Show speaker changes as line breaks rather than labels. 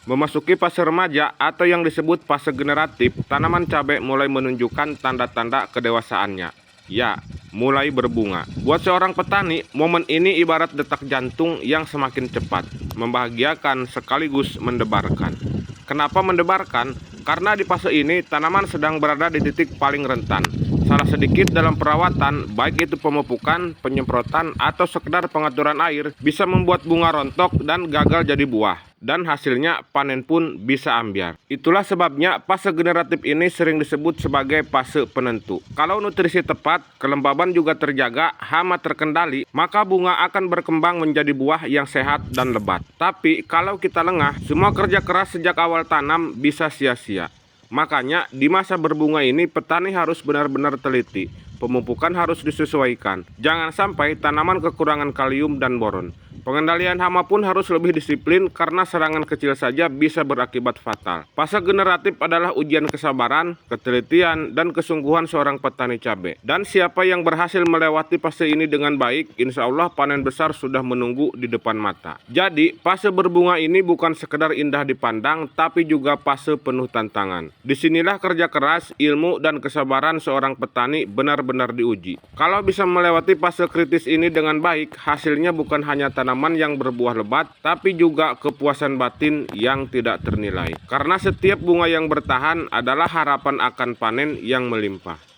Memasuki fase remaja atau yang disebut fase generatif, tanaman cabai mulai menunjukkan tanda-tanda kedewasaannya. Ya, mulai berbunga. Buat seorang petani, momen ini ibarat detak jantung yang semakin cepat, membahagiakan sekaligus mendebarkan. Kenapa mendebarkan? Karena di fase ini tanaman sedang berada di titik paling rentan. Salah sedikit dalam perawatan, baik itu pemupukan, penyemprotan, atau sekedar pengaturan air, bisa membuat bunga rontok dan gagal jadi buah. Dan hasilnya panen pun bisa ambyar. Itulah sebabnya fase generatif ini sering disebut sebagai fase penentu. Kalau nutrisi tepat, kelembaban juga terjaga, hama terkendali, maka bunga akan berkembang menjadi buah yang sehat dan lebat. Tapi kalau kita lengah, semua kerja keras sejak awal tanam bisa sia-sia. Makanya di masa berbunga ini petani harus benar-benar teliti. Pemupukan harus disesuaikan. Jangan sampai tanaman kekurangan kalium dan boron. Pengendalian hama pun harus lebih disiplin karena serangan kecil saja bisa berakibat fatal. Fase generatif adalah ujian kesabaran, ketelitian, dan kesungguhan seorang petani cabai. Dan siapa yang berhasil melewati fase ini dengan baik, insya Allah panen besar sudah menunggu di depan mata. Jadi, fase berbunga ini bukan sekedar indah dipandang, tapi juga fase penuh tantangan. Disinilah kerja keras, ilmu, dan kesabaran seorang petani benar-benar diuji. Kalau bisa melewati fase kritis ini dengan baik, hasilnya bukan hanya tanaman yang berbuah lebat, tapi juga kepuasan batin yang tidak ternilai. Karena setiap bunga yang bertahan adalah harapan akan panen yang melimpah.